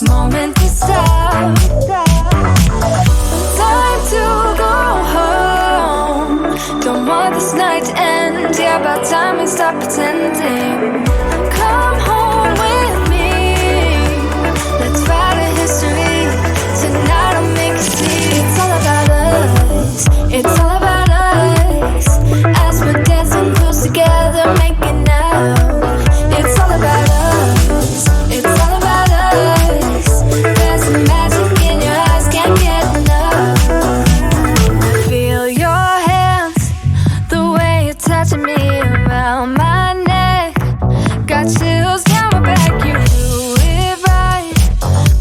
moment to stop. Time to go home. Don't want this night to end. Yeah, about time we stop pretending. Come home with me. Let's write a history. Tonight I'll make you see. It's all about us. It's all about us. As we're dancing close together, making out. It's all about us. It's all about us. There's some magic in your eyes, can't get enough. Feel your hands, the way you're touching me around my neck. Got chills down my back, you do it right.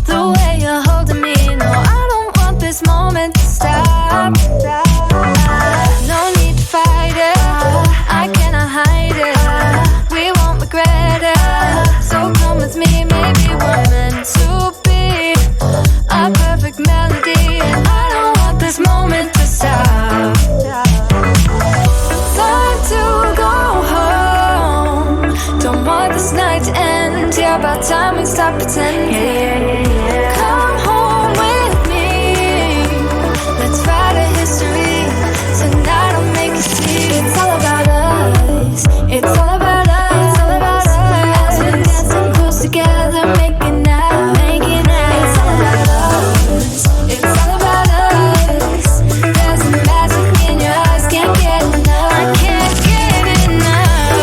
The way you're holding me, no, I don't want this moment to stop. No need to fight it, I cannot hide it. We won't regret it, so come with me. Maybe we're meant to be a perfect melody, and I don't want this moment to stop. Time to go home. Don't want this night to end. Yeah, about time we stop pretending. Come home with me. Let's write a history. Tonight I'll make you see. It's all about us. It's all about us. It's all about us. As we're dancing close together, making out, making out. It's all about us. It's all about us. There's a magic in your eyes, can't get enough. I can't get enough.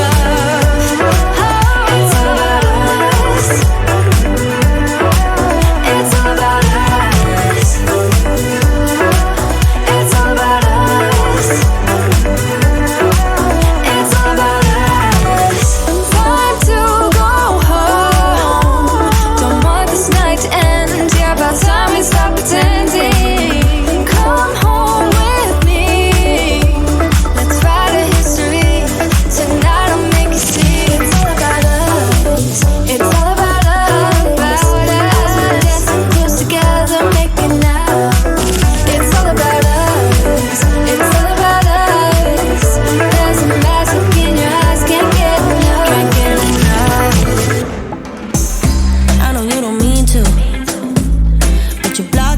Oh, it's all about us. It's all about us. It's all about us. It's all about us. Time to go home. Don't want this night to end. Yeah, about time we stop pretending. Come home with me. Let's write a history. Tonight I'll make you see. It's all about us. It's all about us. As we're dancing close together, making out. It's all about us. It's all about us. There's a magic in your eyes, can't get enough. Can't get enough. I know you don't mean to, but you block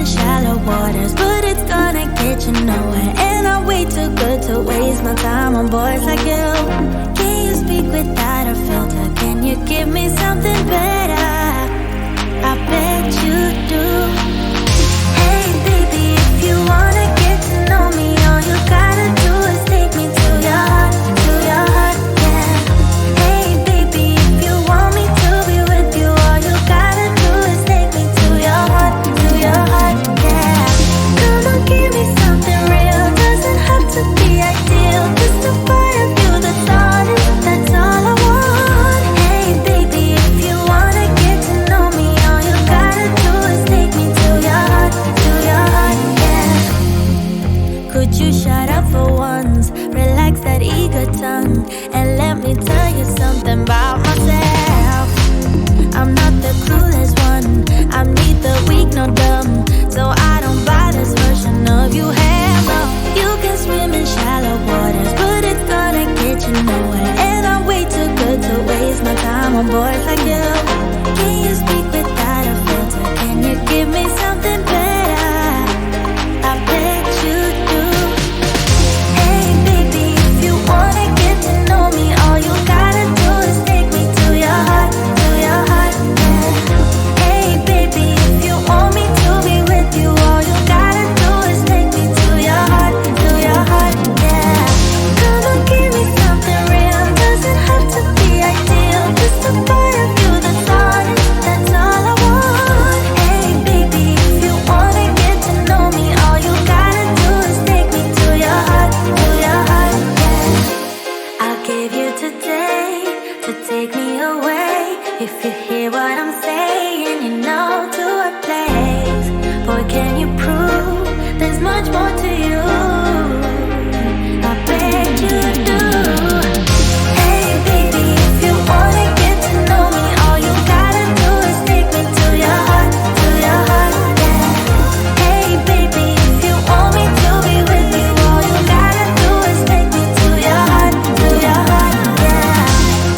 in shallow waters, but it's gonna get you nowhere. And I'm way too good to waste my time on boys like you. Can you speak without a filter? Can you give me something better? I bet you do. Hey baby, if you wanna get to know me, all you gotta do is take me to your heart, yeah. Hey baby, if you want me to be with you, all you gotta do is take me to your heart, yeah. Come on, give me something real, doesn't have to be ideal, just a part of you that's honest, that's all I want. Hey baby, if you wanna get to know me, all you gotta do is take me to your heart, yeah. Could you shut up for once, relax that eager tongue, and let me tell you something about myself. I'm not the clueless one, I'm neither weak nor dumb, so I don't buy this version of you. Hell no, you can swim in shallow waters, but it's gonna get you nowhere. And I'm way too good to waste my time on boys like you. Can you speak without a filter? Can you give me something better? I bet you do. Hey baby, if you wanna get to know me, all you gotta do is take me to your heart, yeah. Hey baby, if you want me to be with you, all you gotta do is take me to your heart, yeah. Come on, give me something real, doesn't have to be ideal, just a part of you that's honest, that's all I want. Hey baby, if you wanna get to know me, all you gotta do is take me to your heart, yeah. I'll give you today to take me away. If you hear what I'm saying, you know to what place. Boy, can you prove there's much more to you? I bet you do. Hey baby, if you wanna get to know me, all you gotta do is take me to your heart, yeah. Hey baby, if you want me to be with you, all you gotta do is take me to your heart, yeah.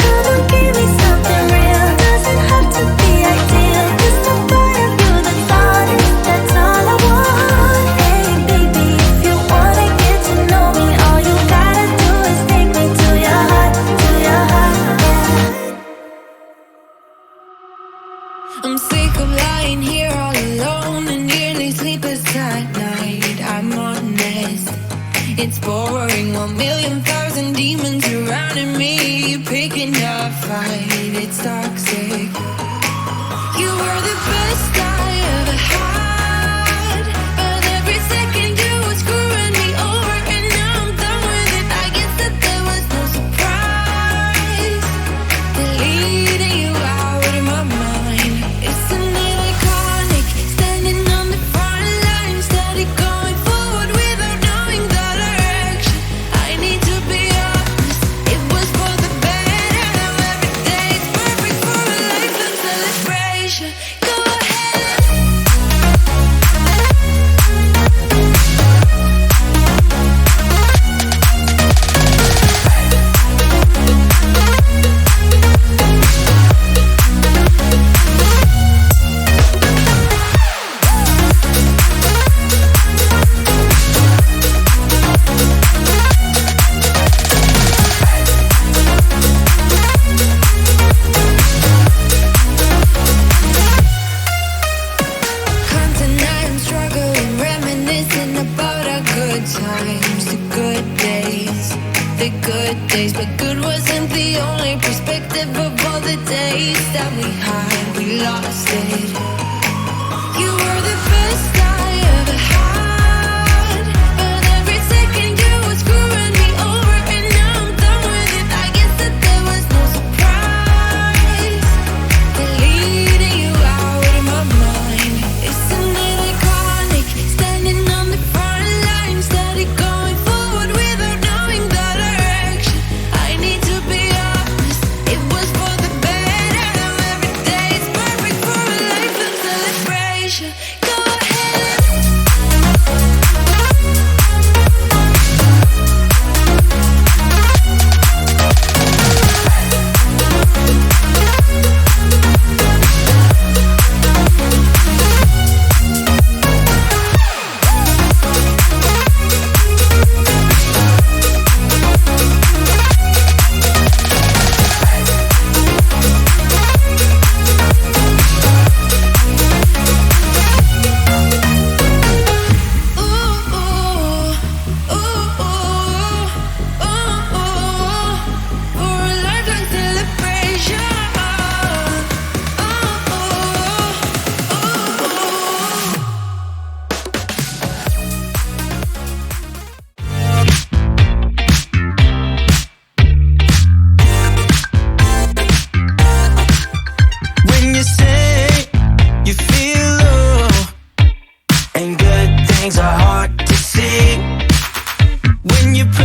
Come on, give me something real, doesn't have to be ideal, just a part of you that's honest, that's all I want. Hey baby, if you wanna get to know me, all you gotta do is take me to your heart, yeah. I'm sick of lying here all alone and nearly sleepless at night. I'm honest, it's boring. 1,000,000 demons surrounding me, picking a fight. It's toxic. You were the best I ever had, but every second you were screwing me over, and now I'm done with it. I guess that there was no surprise. Deleting you out of my mind. Isn't it iconic? Standing on the front line, steady going forward without knowing the direction. I need to be honest, it was for the better. Now every day is perfect for a lifetime celebration. Go ahead. Come tonight, I'm struggling, reminiscing about our good times, the good days, but good wasn't the only perspective of all the days that we had. We lost it. You were the best I ever had, but every second you were screwing me over, and now I'm done with it. I guess that there was no surprise. Deleting you out of my mind. Isn't it iconic? Standing on the front line, steady going forward without knowing the direction. I need to be honest, it was for the better. Now every day is perfect for a lifetime celebration. Go ahead. when you